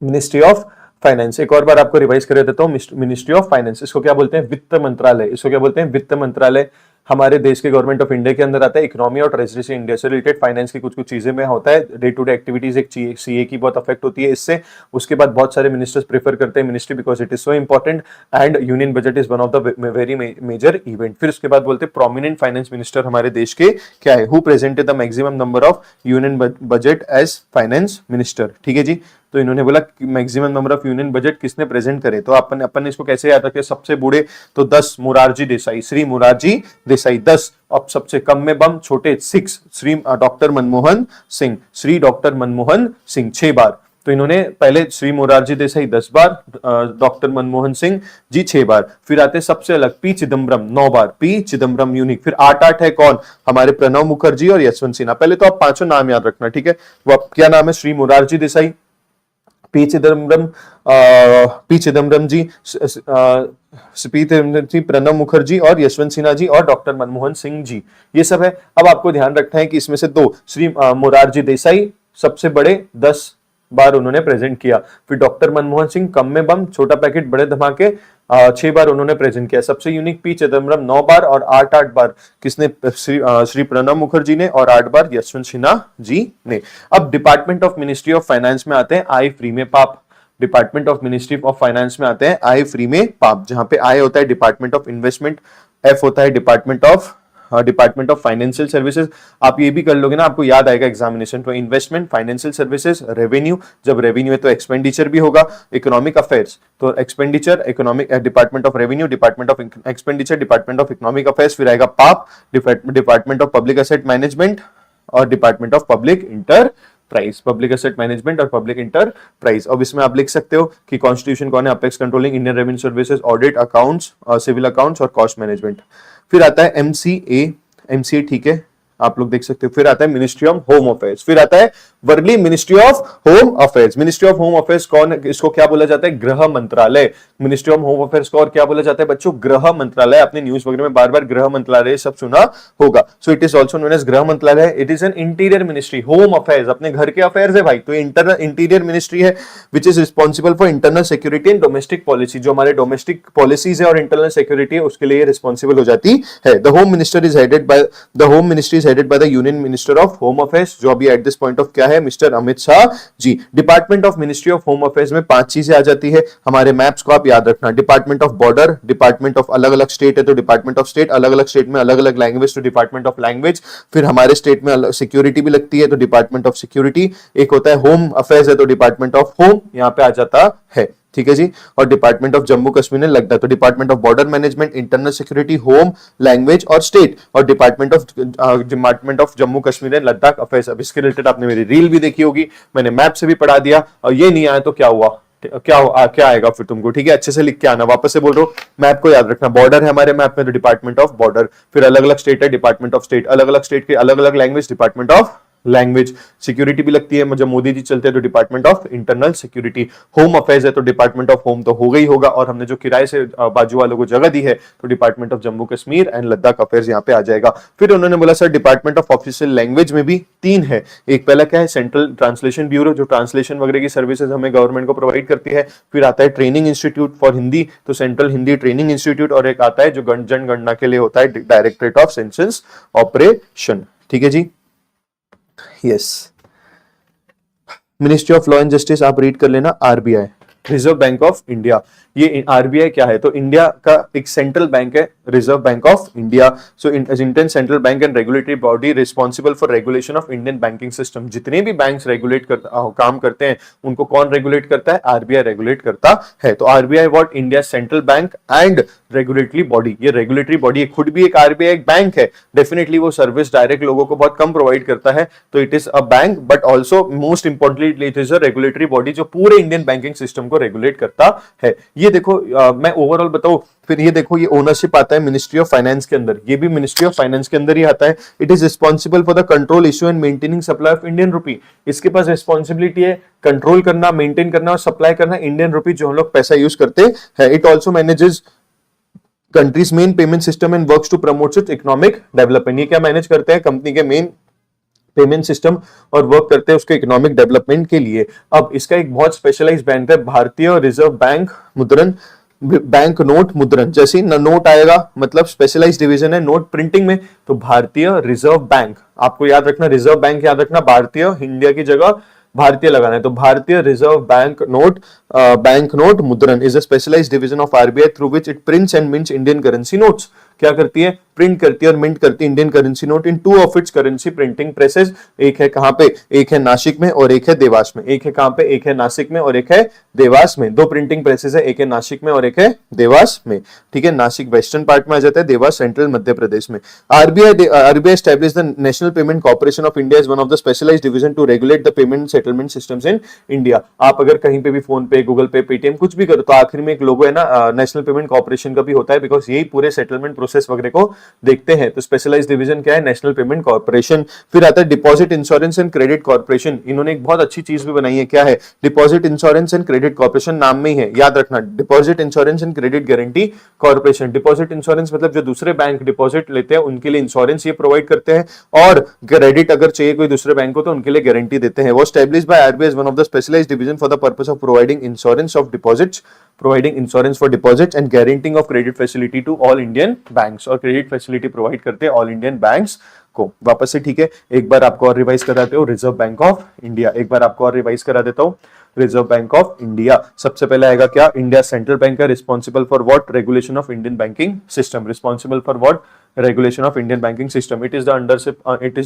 मिनिस्ट्री ऑफ फाइनेंस, एक और बार आपको रिवाइज कर देता हूं। मिनिस्ट्री ऑफ फाइनेंस, इसको क्या बोलते हैं, वित्त मंत्रालय। इसको क्या बोलते हैं, वित्त मंत्रालय। हमारे देश के गवर्नमेंट ऑफ इंडिया के अंदर आता है। इकोनॉमी और ट्रेजरी से इंडिया से रिलेटेड फाइनेंस की कुछ कुछ चीजें में होता है। डे टू डे एक्टिविटीज एक सीए की बहुत अफेक्ट होती है इससे। उसके बाद बहुत सारे मिनिस्टर्स प्रेफर करते हैं ministry because it is so important and union budget is one of the very major event. फिर उसके बाद बोलते हैं प्रोमिनेंट फाइनेंस मिनिस्टर हमारे देश के क्या है, who presented the maximum number of union budget as finance minister. ठीक है जी, तो इन्होंने बोला maximum number of union budget किसने प्रेजेंट करे, तो अपन इसको कैसे याद रखे, सबसे बूढ़े तो 10 मुरारजी देसाई, श्री मुरारजी देसाई 10। अब सबसे कम में बम छोटे 6 श्री डॉक्टर मनमोहन सिंह, श्री डॉक्टर मनमोहन सिंह 6 बार। तो इन्होंने पहले श्री मुरारजी देसाई 10 बार, डॉक्टर मनमोहन सिंह जी 6 बार। फिर आते सबसे अलग पी चिदम्बरम 9 बार, पी चिदम्बरम यूनिक। फिर 8 है कौन, हमारे प्रणब मुखर्जी और यशवंत सिन्हा। पहले तो आप पांचों नाम याद रखना, ठीक है। वो क्या नाम है, श्री मुरारजी देसाई, पी चिदम्बरम जी, प्रणब मुखर्जी और यशवंत सिन्हा जी और डॉक्टर मनमोहन सिंह जी, ये सब है। अब आपको ध्यान रखना है कि इसमें से 2 श्री मुरारजी देसाई सबसे बड़े 10 बार उन्होंने प्रेजेंट किया। फिर डॉक्टर मनमोहन सिंह कम में बम छोटा पैकेट बड़े धमाके 6 बार उन्होंने प्रेजेंट किया। सबसे यूनिक पी चिदम्बरम 9 बार और 8 बार किसने, श्री प्रणब मुखर्जी ने, और 8 बार यशवंत सिन्हा जी ने। अब department of ministry of finance में आते हैं आई फ्री में पाप। Department of ministry of finance में आते हैं आई फ्री में पाप, जहां पे आई होता है डिपार्टमेंट ऑफ इन्वेस्टमेंट, एफ होता है डिपार्टमेंट ऑफ फाइनेंशियल सर्विसेज। आप ये भी कर लोगे ना, आपको याद आएगा एग्जामिनेशन तो इन्वेस्टमेंट, फाइनेंशियल सर्विसेज, रेवेन्यू, जब रेवेन्यू है तो एक्सपेंडिचर भी होगा, इकोनॉमिक अफेयर्स तो expenditure, economic department of revenue, department of expenditure, department of economic affairs. फिर आएगा पाप, department of public asset management और department of public enterprise, public asset management और पब्लिक इंटरप्राइज। अब इसमें आप लिख सकते हो कि कॉन्स्टिट्यूशन कौन है, apex controlling, Indian revenue services, audit, accounts, civil accounts और कॉस्ट मैनेजमेंट। फिर आता है एमसीए, ठीक है, आप लोग देख सकते हो। फिर आता है मिनिस्ट्री ऑफ होम अफेयर्स, फिर आता है वर्ली ministry of home affairs. Ministry of home affairs कौन, इसको क्या बोला जाता है, गृह मंत्रालय। मिनिस्ट्री ऑफ होम अफेयर्स को और क्या बोला जाता है बच्चों, गृह मंत्रालय। आपने न्यूज वगैरह में बार बार गृह मंत्रालय सब सुना होगा। So it is also known as गृह मंत्रालय। It is an interior ministry, home affairs अपने घर के अफेयर्स है भाई, तो इंटीरियर मिनिस्ट्री है which is responsible for internal security and domestic policy. जो हमारे डोमेस्टिक पॉलिसीज है और इंटरनल सिक्योरिटी है उसके लिए रिस्पॉन्सिबल हो जाती है। The home minister is headed by the home ministry is headed by the union minister of home affairs, जो अभी एट दिस पॉइंट ऑफ क्या है, mister Amit Shah ji. Department of ministry of home affairs में 5 चीजें आ जाती है। हमारे मैप्स को आप याद रखना, department of border, department of अलग अलग स्टेट है तो डिपार्टमेंट ऑफ स्टेट, अलग अलग स्टेट में अलग अलग लैंग्वेज तो डिपार्टमेंट ऑफ लैंग्वेज। फिर हमारे स्टेट में सिक्योरिटी भी लगती है तो डिपार्टमेंट ऑफ सिक्योरिटी। एक होता है होम अफेयर्स है तो डिपार्टमेंट ऑफ होम यहाँ पे आ जाता है, ठीक है जी। और डिपार्टमेंट ऑफ जम्मू कश्मीर ने लगता है तो department of border management, internal security, home, language और स्टेट। और department of Jammu Kashmir and Ladakh affairs. अब इसके रिलेटेड आपने मेरी रील भी देखी होगी, मैंने मैप से भी पढ़ा दिया, और ये नहीं आया तो क्या हुआ, क्या आएगा फिर तुमको, ठीक है। अच्छे से लिख के आना, वापस से बोल रहा हूं, मैप को याद रखना। बॉर्डर है हमारे मैप में तो डिपार्टमेंट ऑफ बॉर्डर, फिर अलग अलग स्टेट है डिपार्टमेंट ऑफ स्टेट, अलग अलग स्टेट के अलग अलग language department of language. Security भी लगती है, जब मोदी जी चलते हैं तो department of internal security. Home affairs है तो डिपार्टमेंट ऑफ होम तो हो गई होगा, और हमने जो किराए से बाजू वालों को जगह दी है तो department of Jammu Kashmir and Ladakh affairs यहाँ पे आ जाएगा। फिर उन्होंने बोला sir department of official language में भी 3 है। एक पहला क्या है, सेंट्रल ट्रांसलेशन ब्यूरो, जो ट्रांसलेशन वगैरह की सर्विसेज हमें गवर्नमेंट को प्रोवाइड करती है। फिर आता है ट्रेनिंग इंस्टीट्यूट फॉर हिंदी, तो सेंट्रल हिंदी ट्रेनिंग इंस्टीट्यूट। और एक आता है जो जनगणना के लिए होता है, डायरेक्टरेट ऑफ सेंसस ऑपरेशन, ठीक है जी। Yes, ministry of law and justice आप रीड कर लेना। RBI, reserve bank of India. ये आरबीआई क्या है, तो इंडिया का एक सेंट्रल बैंक है, reserve bank of India. So Indian central bank and regulatory body responsible for regulation of Indian banking system. जितने भी बैंक्स रेगुलेट काम करते हैं उनको कौन रेगुलेट करता है, आरबीआई रेगुलेट करता है। तो RBI what, India central bank and regulatory body. ये रेगुलेटरी बॉडी खुद भी एक आरबीआई एक बैंक है, डेफिनेटली वो सर्विस डायरेक्ट लोगों को बहुत कम प्रोवाइड करता है, तो it is a bank, but also most importantly it is a regulatory body जो पूरे इंडियन बैंकिंग सिस्टम को रेगुलेट करता है। ये देखो मैं ओवरऑल बताऊं, फिर ये देखो ये ओनरशिप आता है मिनिस्ट्री ऑफ फाइनेंस के अंदर, ये भी मिनिस्ट्री ऑफ फाइनेंस के अंदर ही आता है। It is responsible for the control issue and maintaining supply of Indian rupee. इसके पास रिस्पॉन्सिबिलिटी है कंट्रोल करना, मेंटेन करना और सप्लाई करना इंडियन रुपी जो हम लोग पैसा यूज करते हैं। It also manages countries main payment system and works to promote its economic development. ये क्या मैनेज करते हैं, कंपनी के मेन पेमेंट सिस्टम और वर्क करते हैं उसके इकोनॉमिक डेवलपमेंट के लिए। अब इसका एक बहुत स्पेशलाइज्ड बैंक है, भारतीय रिजर्व बैंक मुद्रण, बैंक नोट मुद्रण। जैसे नोट आएगा मतलब स्पेशलाइज्ड डिवीजन है नोट प्रिंटिंग में, तो भारतीय रिजर्व बैंक, आपको याद रखना, रिजर्व बैंक याद रखना, भारतीय इंडिया की जगह भारतीय लगाना है, तो Bharatiya Reserve Bank Note Mudran is a specialised division of RBI through which it prints and mints Indian currency notes. क्या करती है, प्रिंट करती है और मिंट करती है Indian currency note in 2 of its currency printing presses. एक है कहां पे, एक है नासिक में और एक है देवास में। एक है कहां पे, एक है नासिक में और एक है देवास में। 2 प्रिंटिंग प्रेसेस है, एक है नासिक में और एक है देवास में, ठीक है। नासिक वेस्टर्न पार्ट में आ जाता है, देवास सेंट्रल मध्य प्रदेश में। RBI established the National payment corporation of India as one of the specialised division to regulate the payment settlement systems in India. आप अगर कहीं पे भी फोन पे, गूगल पे, पेटीएम कुछ भी करो तो आखिर में एक लोगो है ना, नेशनल पेमेंट कॉर्पोरेशन का भी होता है, बिकॉज यही पूरे सेटलमेंट प्रोसेस वगैरह को देखते हैं। तो स्पेशलाइज्ड डिवीजन क्या है, नेशनल पेमेंट कॉर्पोरेशन। फिर आता है deposit insurance and credit corporation. इन्होंने एक बहुत अच्छी चीज भी बनाई है, क्या है, deposit insurance and credit corporation, नाम में ही है, याद रखना, deposit insurance and credit guarantee corporation. Deposit insurance मतलब जो दूसरे बैंक डिपॉजिट लेते हैं उनके लिए इंश्योरेंस ये प्रोवाइड करते हैं, और क्रेडिट अगर चाहिए कोई दूसरे बैंक को तो उनके लिए गारंटी देते हैं। वो established by RBI as one of the specialised division for the purpose of providing insurance of deposits, providing insurance for deposits and guaranteeing of credit facility to all Indian banks. और credit facility provide करते हैं all Indian banks को। वापस से ठीक है, एक बार आपको और रिवाइज कराते हो, रिजर्व बैंक ऑफ इंडिया। एक बार आपको और रिवाइज करा देता हूं, रिजर्व बैंक ऑफ इंडिया। सबसे पहले आएगा क्या, इंडिया सेंट्रल बैंक है, responsible for what, regulation of Indian banking system. Responsible for what, regulation of Indian banking system. It is the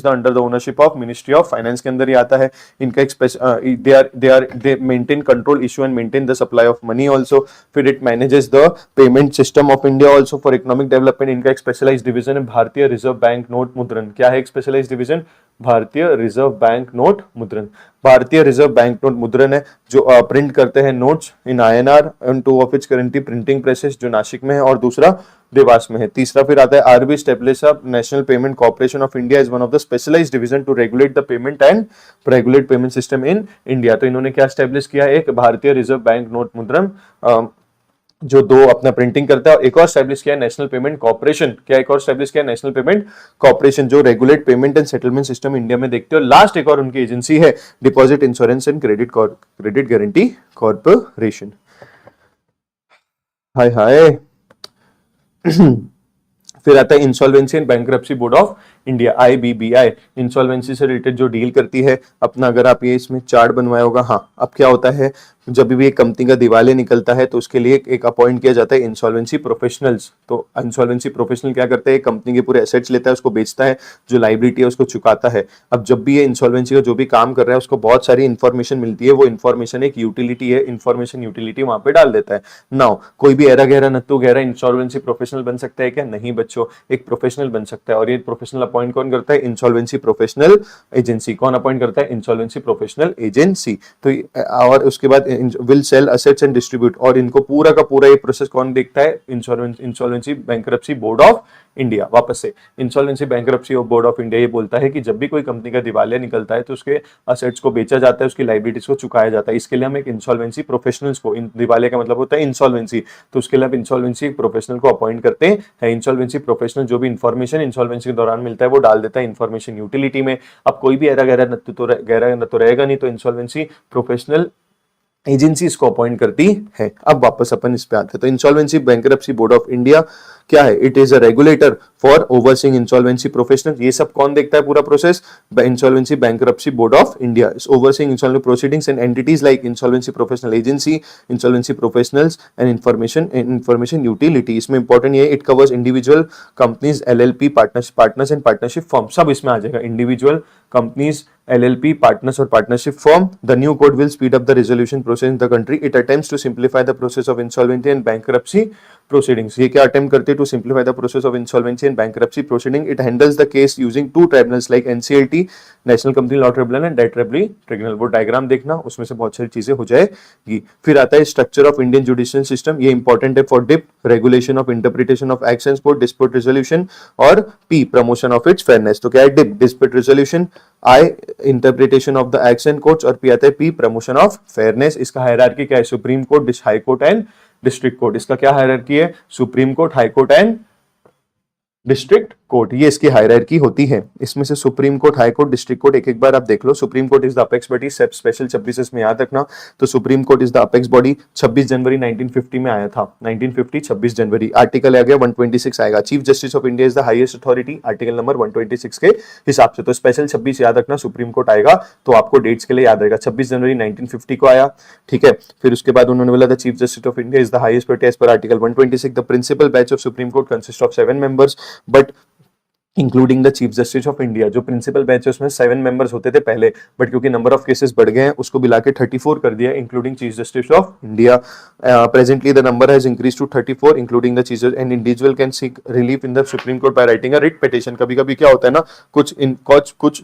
under the ownership of ministry of finance के अंदर ही आता है। इनका they maintain control issue and maintain the supply of money also. फिर it manages the payment system of India also for economic development. इनका एक specialised division है भारतीय रिजर्व बैंक नोट मुद्रण। क्या है एक स्पेशलाइज्ड डिवीजन, भारतीय रिजर्व बैंक नोट मुद्रण। भारतीय रिजर्व बैंक नोट मुद्रण है जो प्रिंट करते हैं notes in INR and two of its currently printing presses, जो नासिक में है, और दूसरा देवास में है। तीसरा फिर आता है RB establish up national payment corporation of India is one of the specialised division to regulate the payment and regulate payment system in India. तो इन्होंने क्या स्टेब्लिश किया, एक भारतीय रिजर्व बैंक नोट मुद्रण जो दो अपना प्रिंटिंग करता है, और एक और स्टैब्लिश किया नेशनल पेमेंट कॉर्पोरेशन। क्या एक और स्टैब्लिश किया नेशनल पेमेंट कॉर्पोरेशन, जो regulate payment and settlement system India में देखते हो। लास्ट एक और उनकी एजेंसी है deposit insurance and credit guarantee corporation. हाय हाय फिर आता है insolvency and bankruptcy board of India, IBBI. Insolvency से रिलेटेड जो डील करती है अपना, अगर आप ये इसमें चार्ट बनवाया होगा, हाँ। अब क्या होता है, जब भी एक कंपनी का दिवालिया निकलता है तो उसके लिए एक अपॉइंट किया जाता है इंसॉल्वेंसी प्रोफेशनल्स। तो इंसॉल्वेंसी प्रोफेशनल क्या करते हैं, कंपनी के पूरे एसेट्स लेता है, उसको बेचता है, जो लाइबिलिटी है उसको चुकाता है। अब जब भी ये इंसॉल्वेंसी का जो भी काम कर रहा है उसको बहुत सारी इंफॉर्मेशन मिलती है, वो इंफॉर्मेशन एक यूटिलिटी है, इंफॉर्मेशन यूटिलिटी वहां पे डाल देता है। नाउ कोई भी एरा गहरा नत्तू गहरा इंसॉल्वेंसी प्रोफेशनल बन सकता है क्या? नहीं बच्चों, एक प्रोफेशनल बन सकता है। और ये प्रोफेशनल अपॉइंट कौन करता है? Insolvency professional agency. कौन अपॉइंट करता है? Insolvency professional agency. तो और उसके बाद will sell assets and distribute, और इनको पूरा का पूरा ये प्रोसेस कौन देखता है? Insolvency bankruptcy board of India. वापस से insolvency bankruptcy board of India ये बोलता है कि जब भी कोई कंपनी का दिवालिया निकलता है तो उसके असेट्स को बेचा जाता है, उसकी लाइबिलिटीज को चुकाया जाता है। इसके लिए हम एक इंसॉल्वेंसी प्रोफेशनल्स को, दिवालिया का मतलब होता है इंसॉल्वेंसी, तो उसके लिए आप इंसॉल्वेंसी प्रोफेशनल को अपॉइंट करते हैं। इंसॉल्वेंसी प्रोफेशनल जो भी इंफॉर्मेशन इंसॉल्वेंसी के दौरान मिलता है वो डाल देता है इंफॉर्मेशन यूटिलिटी में। अब कोई भी गहरा न तो रहेगा नहीं, तो इंसॉल्वेंसी प्रोफेशनल एजेंसी इसको अपॉइंट करती है। अब वापस अपन इस पे आते हैं। तो insolvency bankruptcy board of India क्या है? It is a regulator for overseeing insolvency professional. ये सब कौन देखता है पूरा process? Insolvency bankruptcy board of India is overseeing insolvency proceedings and entities like insolvency professional agency, insolvency professionals and information utility. इसमें important ये it covers individual companies, LLP, partners and partnership firm, सब इसमें आ जाएगा। Individual companies, LLP, partners or partnership firm. The new code will speed up the resolution process in the country. It attempts to simplify the process of insolvency and bankruptcy proceedings. ये क्या attempt करते हैं? To simplify the process of insolvency and bankruptcy proceeding. It handles the case using two tribunals like NCLT, National Company Law Tribunal and Debt Relief Tribunal. वो diagram देखना, उसमें से बहुत सारी चीजें हो जाएगी। फिर आता है structure of Indian judicial system. ये इंपॉर्टेंट है for DIP, regulation of interpretation of act and court, dispute resolution, और P, promotion of its fairness. तो क्या है? DIP, dispute resolution, I, interpretation of the acts and courts, और P आता है P, promotion of fairness. इसका hierarchy क्या है? Supreme Court, high court and district court. इसका क्या हायरार्की है? Supreme Court, high court and district court, ये इसकी हायरार्की होती है। इसमें से Supreme Court, high court, district court एक एक बार आप देख लो। Supreme Court is the apex body, special 26 में याद रखना। तो Supreme Court is the apex body, 26 जनवरी 1950 में आया था। 1950 26 जनवरी। आर्टिकल आ गया 126 आएगा। Chief justice of India is the highest authority, article number 126 के हिसाब से। तो स्पेशल 26 याद रखना, सुप्रीम कोर्ट आएगा तो आपको डेट्स के लिए याद रहेगा। 26 जनवरी 1950 को आया, ठीक है। फिर उसके बाद उन्होंने बोला the chief justice of India is the highest authority as per article 126। The principal bench of supreme court consist of 7 members but including the chief justice of India. जो प्रिंसिपल बेंच है उसमें 7 मेंबर्स होते थे पहले, but क्योंकि number of cases बढ़ गए हैं उसको मिला के 34 कर दिया, including chief justice of India. Presently the number has increase to 34 including the chief, and individual can seek relief in the supreme court by writing a writ petition. कभी कभी क्या होता है ना, कुछ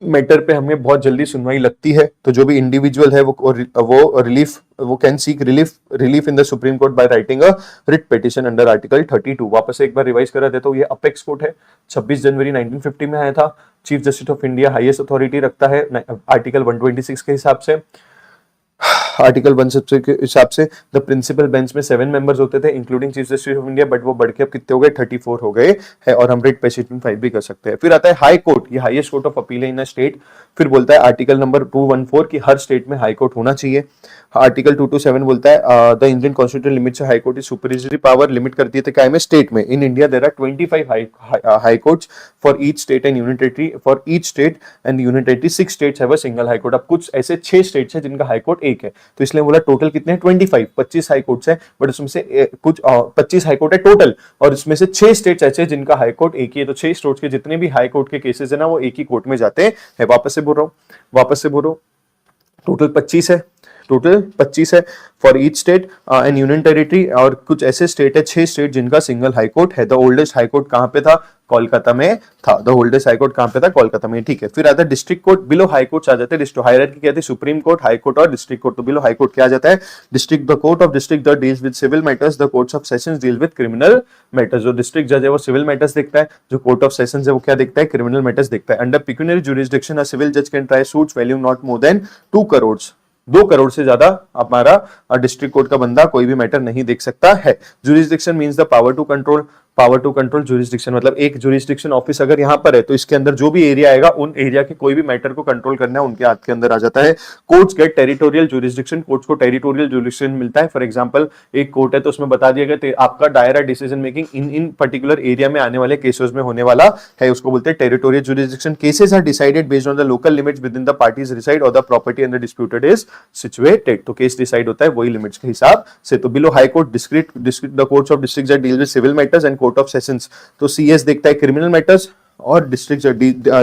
मैटर पे हमें बहुत जल्दी सुनवाई लगती है, तो जो भी इंडिविजुअल है वो can seek relief in the supreme court by writing a writ petition under article 32। वापस एक बार रिवाइज करा देता हूँ। ये अपेक्स कोर्ट है, 26 जनवरी 1950 में आया था। Chief justice of India highest authority रखता है आर्टिकल 126 के हिसाब से। आर्टिकल 1 के हिसाब से द प्रिंसिपल बेंच में 7 मेंबर्स होते थे including chief justice of India, but वो बढ़ के अब कितने हो गए? 34 हो गए हैं, और हम रिट पिटीशन फाइल भी कर सकते हैं। फिर आता है हाई कोर्ट, ये हाईएस्ट कोर्ट ऑफ अपील है इन अ स्टेट। फिर बोलता है आर्टिकल नंबर 214 की हर स्टेट में हाई कोर्ट होना चाहिए। आर्टिकल 227 बोलता है the Indian constitution limits high court is supervisory power, limit कर दिए थे क्या में? स्टेट में। In India there are 25 high courts for each state and union territory, for each state and union territory 6 states have a single high court. अब कुछ ऐसे 6 states हैं जिनका हाई कोर्ट एक है, तो इसलिए बोला टोटल कितने हैं? 25 हाई कोर्ट्स है, बट उसमें से कुछ 25 हाई कोर्ट है टोटल, और इसमें से 6 स्टेट्स ऐसे हैं जिनका हाई कोर्ट एक ही है। तो 6 स्टेट्स के जितने भी हाई कोर्ट के केसेस है ना, वो एक ही कोर्ट में जाते हैं। वापस से बोल रहा हूँ, टोटल 25 है। टोटल 25 है for each state and union territory, और कुछ ऐसे स्टेट है 6 स्टेट जिनका सिंगल हाई कोर्ट है। द ओल्डेस्ट हाई कोर्ट कहां पे था? कोलकाता में था। द ओल्डेस्ट हाई कोर्ट कहां पे था? कोलकाता में, ठीक है। फिर आता है district court, below high court आ जाते हैं। हायरार्की क्या थी? सुप्रीम कोर्ट, हाई कोर्ट और डिस्ट्रिक्ट कोर्ट। तो बिलो हाई कोर्ट क्या आ जाता है? District, the court of district the deals with civil matters, the courts of sessions deal with criminal matters. जो डिस्ट्रिक्ट जज है वो सिविल मैटर्स देखता है, जो कोर्ट ऑफ सेशंस है वो क्या देखता है? क्रिमिनल मैटर्स देखता है। अंडर पिक्यूनियरी जुरिसडिक्शन अ सिविल जज can try suits value not more than 2 crore. 2 crore से ज्यादा हमारा डिस्ट्रिक्ट कोर्ट का बंदा कोई भी मैटर नहीं देख सकता है। Jurisdiction means the power to control, power to control jurisdiction मतलब एक जुरिसडिक्शन ऑफिस अगर यहां पर है तो इसके अंदर जो भी एरिया आएगा उन एरिया के कोई भी मैटर को कंट्रोल करना है उनके हाथ के अंदर आ जाता है। Courts get territorial jurisdiction, courts को टेरिटोरियल जुरिसडिक्शन मिलता है। फॉर एग्जांपल एक कोर्ट है तो उसमें बता दिया गया आपका दायरा decision making in particular area में आने वाले केसेस में होने वाला है, उसको बोलते हैं territorial jurisdiction. Cases are decided based on the local limits within the parties reside और the property under disputed is situated. तो केस डिसाइड होता है वही लिमिट्स के हिसाब से। तो below high court district the courts of district जज deal with civil matters and court of sessions, तो सीएस देखता है क्रिमिनल मैटर्स और डिस्ट्रिक्ट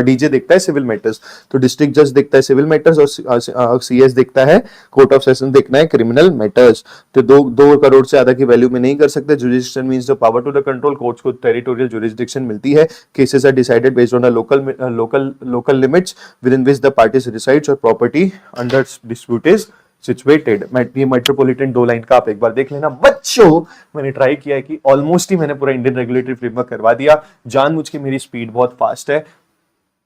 डीजे देखता है सिविल मैटर्स। तो डिस्ट्रिक्ट जज देखता है सिविल मैटर्स और सीएस देखता है कोर्ट ऑफ सेशन देखना है क्रिमिनल मैटर्स। तो 2 करोड़ से ज्यादा की वैल्यू में नहीं कर सकते। Jurisdiction means the power to the control, courts को टेरिटोरियल जुरिसडिक्शन मिलती है। Cases are decided based on the local limits within which the parties resides और property under dispute is situated. ये मेट्रोपॉलिटन 2 लाइन का आप एक बार देख लेना बच्चों। मैंने ट्राई किया है कि ऑलमोस्ट ही मैंने पूरा इंडियन रेगुलेटरी फ्रेमवर्क करवा दिया। जानबूझ के मेरी स्पीड बहुत फास्ट है,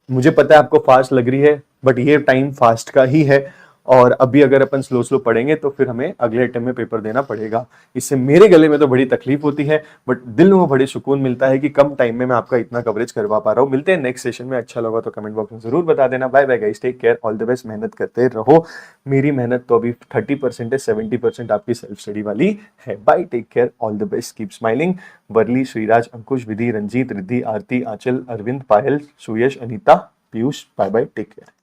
मुझे पता है आपको फास्ट लग रही है, बट ये टाइम फास्ट का ही है। और अभी अगर अपन स्लो स्लो पढ़ेंगे तो फिर हमें अगले अटेम्प्ट में पेपर देना पड़ेगा। इससे मेरे गले में तो बड़ी तकलीफ होती है, बट दिल में बड़ी सुकून मिलता है कि कम टाइम में मैं आपका इतना कवरेज करवा पा रहा हूँ। मिलते हैं नेक्स्ट सेशन में। अच्छा लगा तो कमेंट बॉक्स में जरूर बता देना। Bye bye guys, take care, all the best. मेहनत करते रहो। मेरी मेहनत तो अभी 30% है, 70% आपकी सेल्फ स्टडी वाली है। Bye, take care, all the best, keep smiling. Worli, Shriraj, Ankush, Vidhi, Ranjeet, Riddhi, Aarti, Aanchal, Arvind, Payal, Suyash, Anita, Piyush, bye bye, take care.